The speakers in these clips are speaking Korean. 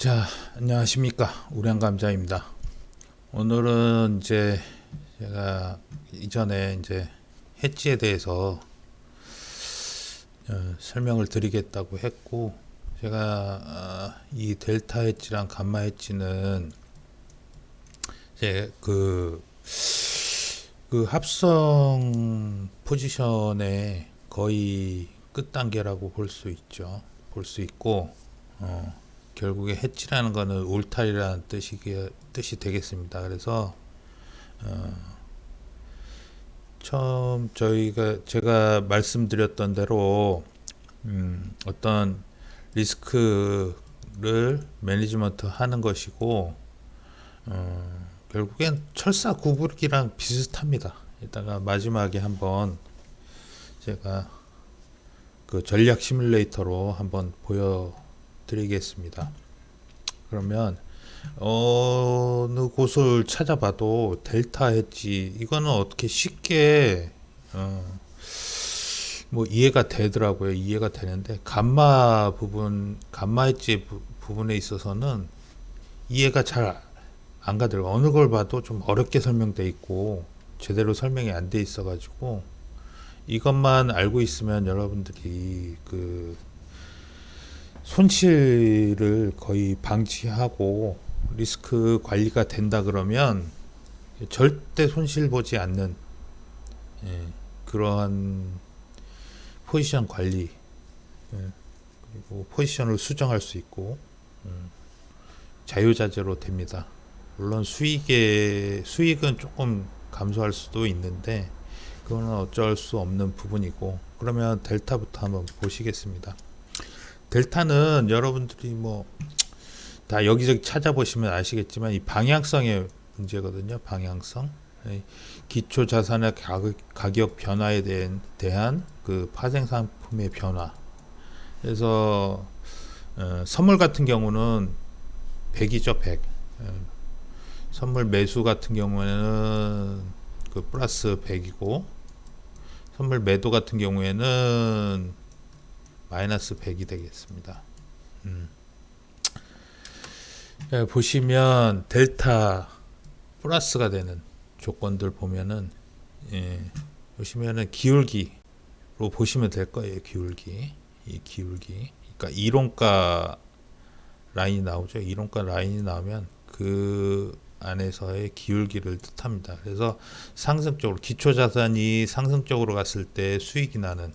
자, 안녕하십니까. 우량감자입니다. 오늘은 이제 제가 이전에 이제 해지에 대해서 설명을 드리겠다고 했고, 제가 이 델타 해지랑 감마 해지는 이제 그 합성 포지션의 거의 끝 단계라고 볼 수 있죠. 볼 수 있고, 결국에 해치라는 거는 울타리라는 뜻이 되겠습니다. 그래서 처음 제가 말씀드렸던 대로 어떤 리스크를 매니지먼트 하는 것이고, 결국엔 철사 구부리기랑 비슷합니다. 이따가 마지막에 한번 제가 그 전략 시뮬레이터로 한번 보여드리겠습니다. 그러면 어느 곳을 찾아봐도 델타 해지 이거는 어떻게 쉽게 뭐 이해가 되더라고요. 이해가 되는데 감마 해지 부분에 있어서는 이해가 잘 안 가더라고요. 어느 걸 봐도 좀 어렵게 설명돼 있고 제대로 설명이 안 돼 있어가지고, 이것만 알고 있으면 여러분들이 그 손실을 거의 방지하고 리스크 관리가 된다 그러면 절대 손실 보지 않는, 그러한 포지션 관리, 그리고 포지션을 수정할 수 있고 자유자재로 됩니다. 물론 수익은 조금 감소할 수도 있는데 그거는 어쩔 수 없는 부분이고. 그러면 델타부터 한번 보시겠습니다. 델타는 여러분들이 뭐 다 여기저기 찾아보시면 아시겠지만 이 방향성의 문제거든요. 방향성. 기초 자산의 가격 변화에 대한 그 파생 상품의 변화. 그래서 선물 같은 경우는 100이죠. 100. 선물 매수 같은 경우에는 그 플러스 100이고, 선물 매도 같은 경우에는 마이너스 100이 되겠습니다. 보시면 델타 플러스가 되는 조건들 보면은, 보시면은 기울기로 보시면 될 거예요. 이 기울기. 그러니까 이론가 라인이 나오죠. 이론가 라인이 나오면 그 안에서의 기울기를 뜻합니다. 그래서 상승적으로, 기초 자산이 상승적으로 갔을 때 수익이 나는,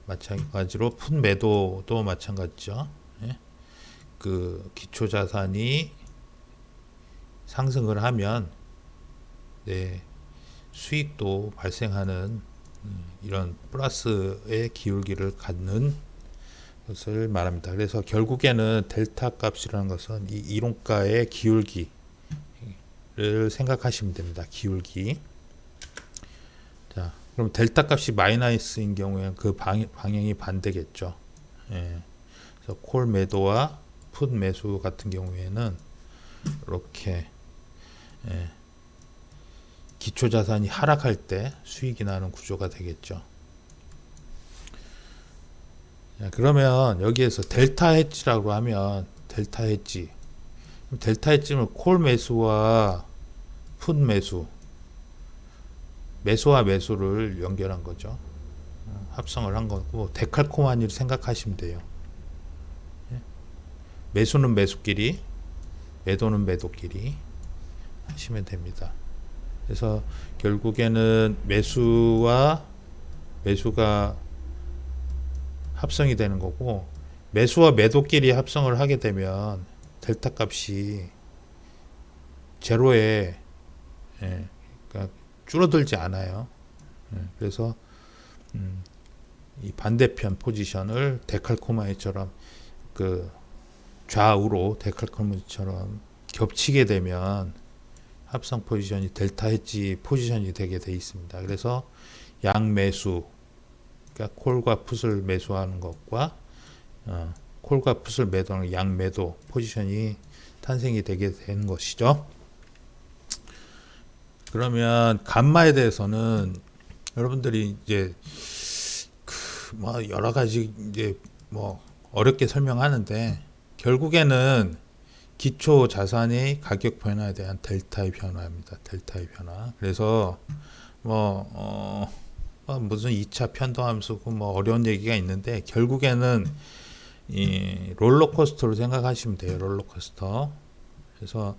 마찬가지로 푼 매도도 마찬가지죠. 그 기초 자산이 상승을 하면 수익도 발생하는 이런 플러스의 기울기를 갖는 것을 말합니다. 그래서 결국에는 델타 값이라는 것은 이 이론가의 기울기를 생각하시면 됩니다. 기울기. 자, 그럼 델타 값이 마이너스인 경우에 그 방향이 반대겠죠. 그래서 콜 매도와 풋 매수 같은 경우에는 이렇게 기초 자산이 하락할 때 수익이 나는 구조가 되겠죠. 자, 그러면 여기에서 델타 해지라고 하면 델타 해지는 콜 매수와 풋 매수, 매수와 매수를 연결한 거죠. 합성을 한 거고, 데칼코마니를 생각하시면 돼요. 매수는 매수끼리, 매도는 매도끼리 하시면 됩니다. 그래서 결국에는 매수가 합성이 되는 거고, 매수와 매도끼리 합성을 하게 되면 델타 값이 제로에, 그러니까 줄어들지 않아요. 그래서 이 반대편 포지션을 데칼코마니처럼 그 좌우로 데칼코마니처럼 겹치게 되면 합성 포지션이 델타 해지 포지션이 되게 돼 있습니다. 그래서 양매수, 그러니까 콜과 풋을 매수하는 것과 콜과 풋을 매도하는 양매도 포지션이 탄생이 되게 되는 것이죠. 그러면 감마에 대해서는 여러분들이 이제 뭐 여러 가지 이제 뭐 어렵게 설명하는데, 결국에는 기초 자산의 가격 변화에 대한 델타의 변화입니다. 델타의 변화. 그래서 뭐 무슨 2차 편도함수고 뭐 어려운 얘기가 있는데 결국에는 이 롤러코스터로 생각하시면 돼요. 롤러코스터. 그래서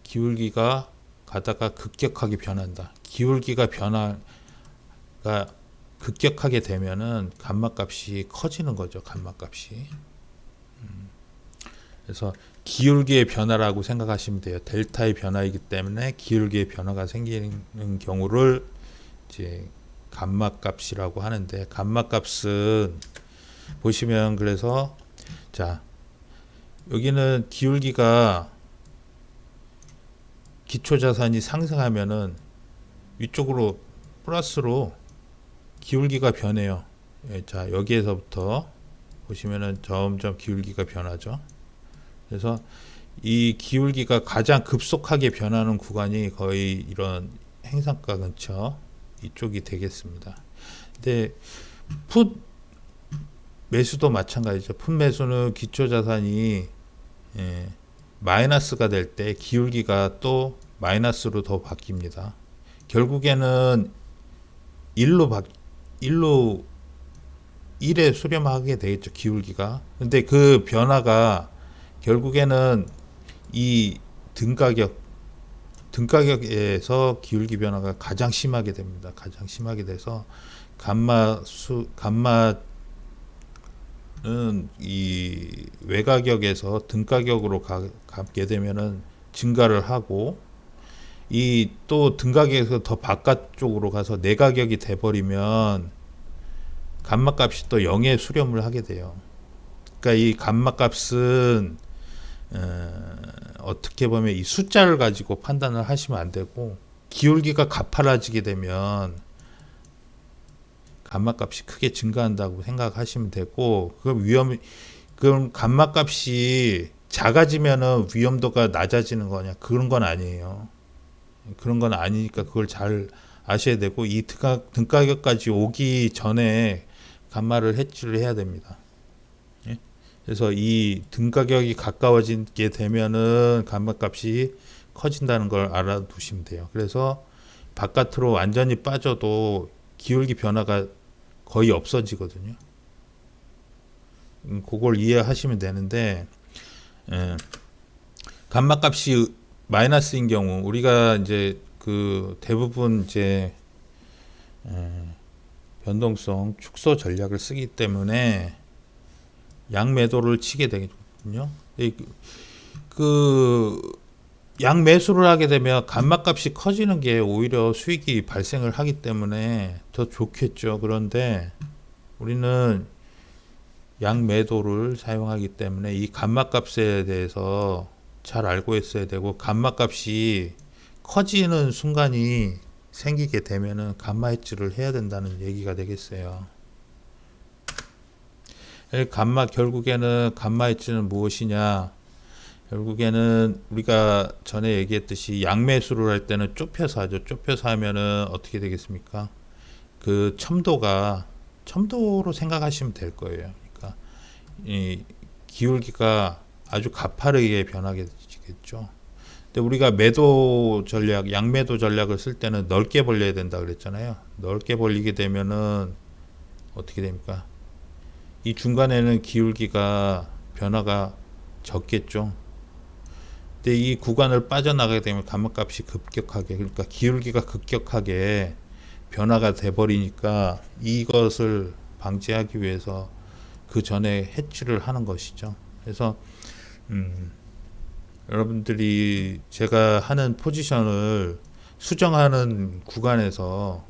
기울기가 가다가 급격하게 변한다. 기울기가 변화가 급격하게 되면은 감마값이 커지는 거죠. 감마값이. 그래서 기울기의 변화라고 생각하시면 돼요. 델타의 변화이기 때문에 기울기의 변화가 생기는 경우를 이제 감마값이라고 하는데, 감마값은 보시면, 그래서 자, 여기는 기울기가 기초 자산이 상승하면은 위쪽으로 플러스로 기울기가 변해요. 자, 여기에서부터 보시면은 점점 기울기가 변하죠. 그래서 이 기울기가 가장 급속하게 변하는 구간이 거의 이런 행상가 근처 이쪽이 되겠습니다. 근데 풋 매수도 마찬가지죠. 풋 매수는 기초 자산이 마이너스가 될 때 기울기가 또 마이너스로 더 바뀝니다. 결국에는 1에 수렴하게 되겠죠. 기울기가. 근데 그 변화가 결국에는 이 등가격에서 기울기 변화가 가장 심하게 됩니다. 가장 심하게 돼서 감마는 이 외가격에서 등가격으로 가게 되면은 증가를 하고, 이 또 등가격에서 더 바깥쪽으로 가서 내가격이 돼버리면 감마값이 또 0에 수렴을 하게 돼요. 그러니까 이 감마값은 어떻게 보면 이 숫자를 가지고 판단을 하시면 안 되고, 기울기가 가팔라지게 되면 감마값이 크게 증가한다고 생각하시면 되고, 그럼 감마값이 작아지면은 위험도가 낮아지는 거냐? 그런 건 아니에요. 그런 건 아니니까 그걸 잘 아셔야 되고, 이 등가격까지 오기 전에 감마를 해지를 해야 됩니다. 예? 그래서 이 등가격이 가까워지게 되면은 감마값이 커진다는 걸 알아두시면 돼요. 그래서 바깥으로 완전히 빠져도 기울기 변화가 거의 없어지거든요. 그걸 이해하시면 되는데, 감마값이 마이너스인 경우, 우리가 이제 그 대부분 이제 변동성 축소 전략을 쓰기 때문에 양매도를 치게 되거든요. 그 양매수를 하게 되면 감마값이 커지는 게 오히려 수익이 발생을 하기 때문에 더 좋겠죠. 그런데 우리는 양매도를 사용하기 때문에 이 감마값에 대해서 잘 알고 있어야 되고, 감마값이 커지는 순간이 생기게 되면은 감마 해지를 해야 된다는 얘기가 되겠어요. 결국에는 감마 해지는 무엇이냐? 결국에는 우리가 전에 얘기했듯이 양매수를 할 때는 좁혀서 하죠. 좁혀서 하면은 어떻게 되겠습니까? 그 첨도로 생각하시면 될 거예요. 그러니까 이 기울기가 아주 가파르게 변하게 되겠죠. 근데 우리가 매도 전략, 양매도 전략을 쓸 때는 넓게 벌려야 된다 그랬잖아요. 넓게 벌리게 되면은 어떻게 됩니까? 이 중간에는 기울기가 변화가 적겠죠. 근데 이 구간을 빠져나가게 되면 감마값이 급격하게, 그러니까 기울기가 급격하게 변화가 돼 버리니까 이것을 방지하기 위해서 그 전에 해치를 하는 것이죠. 그래서 여러분들이 제가 하는 포지션을 수정하는 구간에서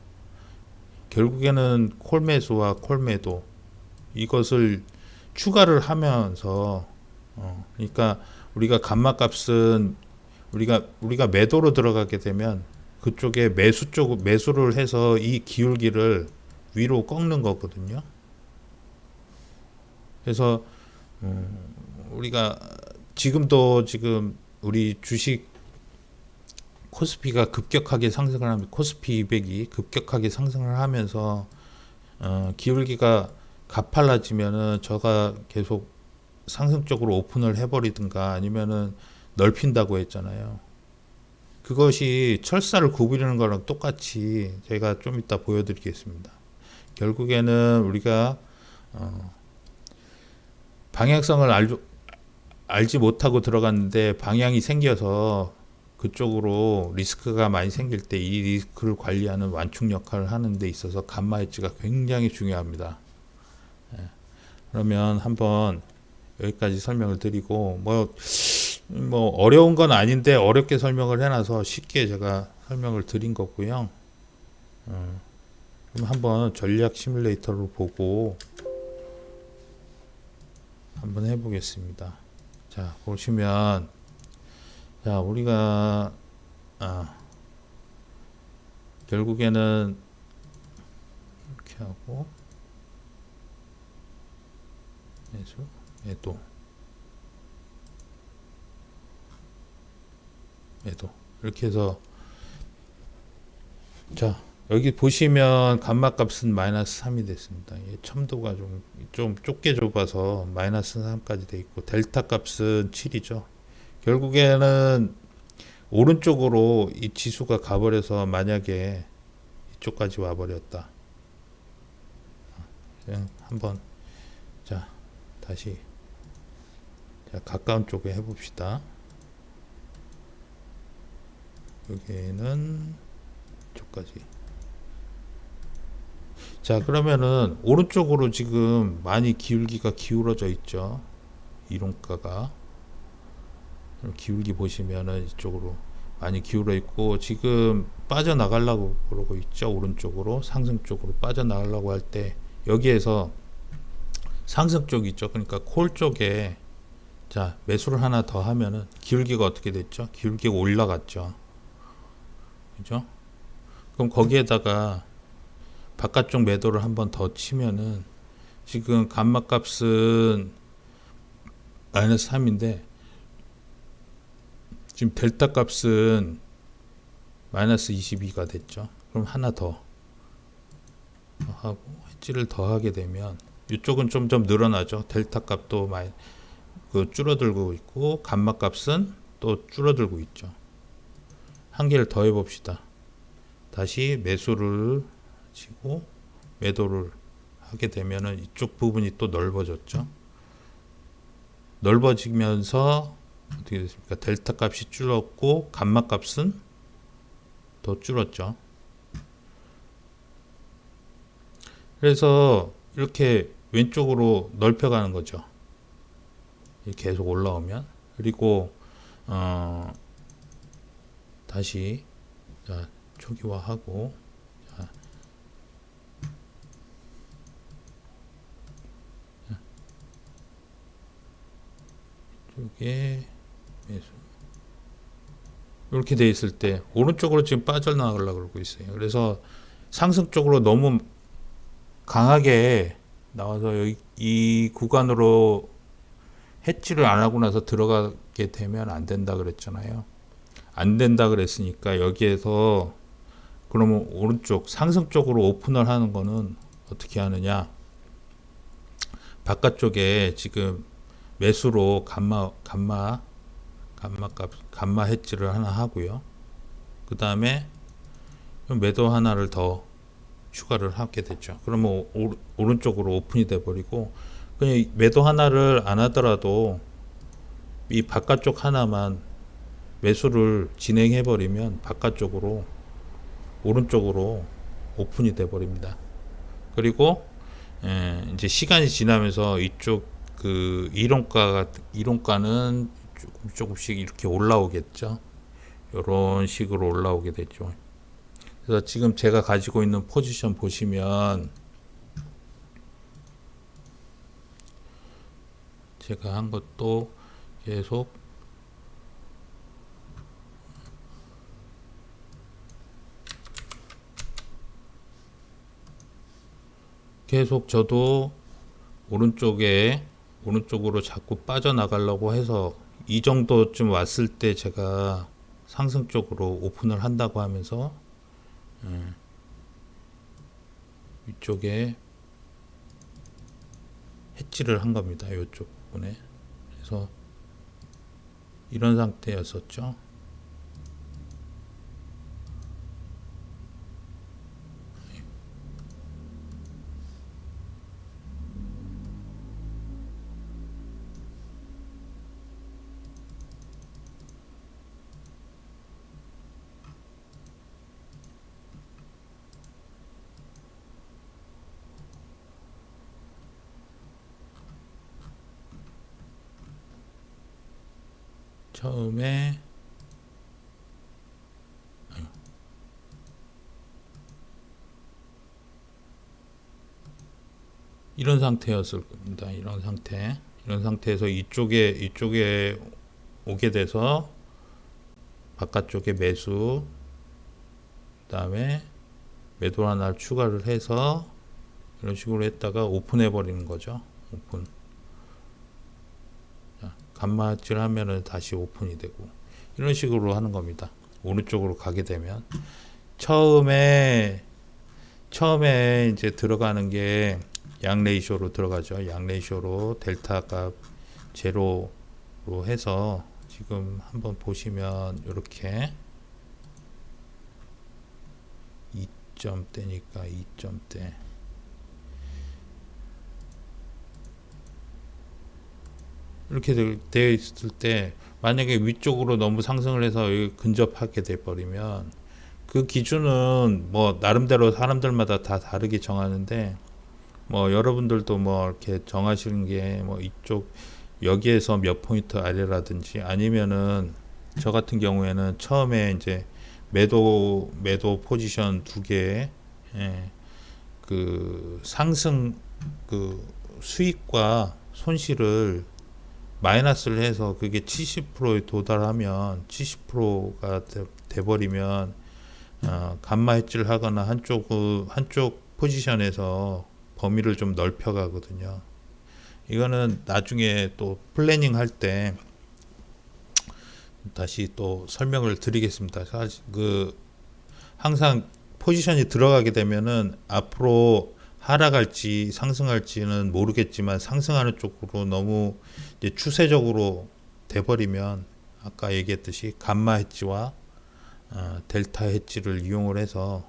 결국에는 콜매수와 콜매도 이것을 추가를 하면서 그러니까 우리가 감마값은 우리가 매도로 들어가게 되면 그쪽에 매수를 해서 이 기울기를 위로 꺾는 거거든요. 그래서 우리가 지금 우리 주식 코스피가 급격하게 상승을 하면, 코스피 200이 급격하게 상승을 하면서 기울기가 가팔라지면은 제가 계속 상승적으로 오픈을 해버리든가 아니면은 넓힌다고 했잖아요. 그것이 철사를 구부리는 거랑 똑같이 제가 좀 이따 보여드리겠습니다. 결국에는 우리가 방향성을 알지 못하고 들어갔는데 방향이 생겨서 그쪽으로 리스크가 많이 생길 때 이 리스크를 관리하는 완충 역할을 하는 데 있어서 감마 엣지가 굉장히 중요합니다. 그러면 한번 여기까지 설명을 드리고 뭐 어려운 건 아닌데 어렵게 설명을 해놔서 쉽게 제가 설명을 드린 거고요. 그럼 한번 전략 시뮬레이터로 보고 한번 해보겠습니다. 자, 보시면 자 우리가 결국에는 이렇게 하고 매도 이렇게 해서 자 여기 보시면 감마 값은 마이너스 3이 됐습니다. 첨도가 좀 좁게 좁아서 마이너스 3까지 돼 있고 델타 값은 7이죠. 결국에는 오른쪽으로 이 지수가 가버려서 만약에 이쪽까지 와버렸다. 한번 자 다시 자, 가까운 쪽에 해봅시다. 여기는 이쪽까지. 자 그러면은 오른쪽으로 지금 많이 기울기가 기울어져 있죠. 이론가가 기울기 보시면은 이쪽으로 많이 기울어 있고 지금 빠져나가려고 그러고 있죠. 오른쪽으로 상승 쪽으로 빠져나가려고 할 때 여기에서 상승 쪽 있죠. 그러니까 콜 쪽에 자 매수를 하나 더 하면은 기울기가 어떻게 됐죠? 기울기가 올라갔죠. 그죠? 그럼 거기에다가 바깥쪽 매도를 한번 더 치면은 지금 감마 값은 마이너스 3인데 지금 델타 값은 마이너스 22가 됐죠. 그럼 하나 더 하고 엣지를 더 하게 되면 이쪽은 점점 늘어나죠. 델타 값도 많이 줄어들고 있고 감마 값은 또 줄어들고 있죠. 한 개를 더 해봅시다. 다시 매수를 치고 매도를 하게 되면은 이쪽 부분이 또 넓어졌죠. 넓어지면서 어떻게 됐습니까? 델타 값이 줄었고 감마 값은 더 줄었죠. 그래서 이렇게 왼쪽으로 넓혀가는 거죠. 계속 올라오면 그리고 다시 자, 초기화하고 자, 이쪽에 매수 이렇게 돼 있을 때 오른쪽으로 지금 빠져나가려고 그러고 있어요. 그래서 상승 쪽으로 너무 강하게 나와서 여기 이 구간으로 해지를 안 하고 나서 들어가게 되면 안 된다 그랬잖아요. 안 된다 그랬으니까 여기에서 그러면 오른쪽 상승 쪽으로 오픈을 하는 거는 어떻게 하느냐? 바깥쪽에 지금 매수로 감마 해지를 하나 하고요. 그 다음에 매도 하나를 더 추가를 하게 됐죠. 그러면 오른쪽으로 오픈이 돼 버리고 그냥 매도 하나를 안 하더라도 이 바깥쪽 하나만 매수를 진행해 버리면 바깥쪽으로 오른쪽으로 오픈이 돼 버립니다. 그리고 이제 시간이 지나면서 이쪽 그 이론가는 조금씩 이렇게 올라오겠죠. 이런 식으로 올라오게 되죠. 그래서 지금 제가 가지고 있는 포지션 보시면 제가 한 것도 계속 저도 오른쪽으로 자꾸 빠져나가려고 해서 이 정도쯤 왔을 때 제가 상승 쪽으로 오픈을 한다고 하면서 이쪽에 해지를 한 겁니다. 이쪽 부분에 그래서 이런 상태였었죠. 처음에 이런 상태였을 겁니다. 이런 상태에서 이쪽에 오게 돼서 바깥쪽에 매수, 그다음에 매도 하나를 추가를 해서 이런 식으로 했다가 오픈해 버리는 거죠. 오픈. 감마질 하면은 다시 오픈이 되고 이런 식으로 하는 겁니다. 오른쪽으로 가게 되면 처음에 이제 들어가는 게 양 레이쇼로 들어가죠. 양 레이쇼로 델타 값 제로로 해서 지금 한번 보시면 이렇게 2점대니까 2점대 이렇게 되어 있을 때 만약에 위쪽으로 너무 상승을 해서 근접하게 돼 버리면 그 기준은 뭐 나름대로 사람들마다 다 다르게 정하는데 뭐 여러분들도 뭐 이렇게 정하시는 게 뭐 이쪽 여기에서 몇 포인트 아래라든지 아니면은 저 같은 경우에는 처음에 이제 매도 포지션 두 개, 예, 그 상승 그 수익과 손실을 마이너스를 해서 그게 70%에 도달하면 70%가 돼버리면 감마 해지를 하거나 한쪽 포지션에서 범위를 좀 넓혀 가거든요. 이거는 나중에 또 플래닝 할 때 다시 또 설명을 드리겠습니다. 사실 항상 포지션이 들어가게 되면은 앞으로 하락할지 상승할지는 모르겠지만 상승하는 쪽으로 너무 이제 추세적으로 돼버리면 아까 얘기했듯이 감마 해지와 델타 해지를 이용을 해서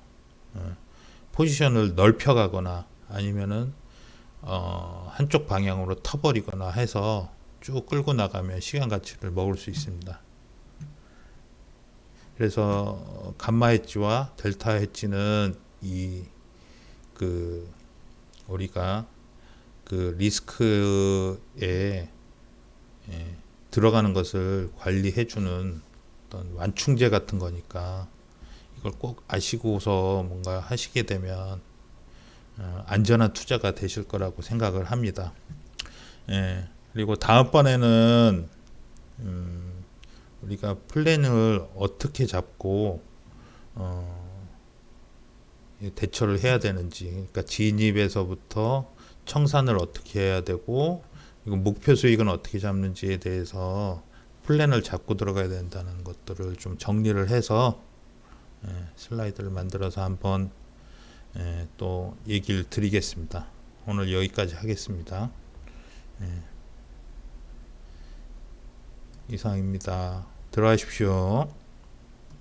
포지션을 넓혀가거나 아니면은 한쪽 방향으로 터버리거나 해서 쭉 끌고 나가면 시간 가치를 먹을 수 있습니다. 그래서 감마 해지와 델타 해지는 우리가 그 리스크에 들어가는 것을 관리해주는 어떤 완충제 같은 거니까 이걸 꼭 아시고서 뭔가 하시게 되면 안전한 투자가 되실 거라고 생각을 합니다. 그리고 다음번에는 우리가 플랜을 어떻게 잡고 대처를 해야 되는지, 그러니까 진입에서부터 청산을 어떻게 해야 되고 이거 목표 수익은 어떻게 잡는지에 대해서 플랜을 잡고 들어가야 된다는 것들을 좀 정리를 해서 슬라이드를 만들어서 한번 또 얘기를 드리겠습니다. 오늘 여기까지 하겠습니다. 이상입니다. 들어가십시오.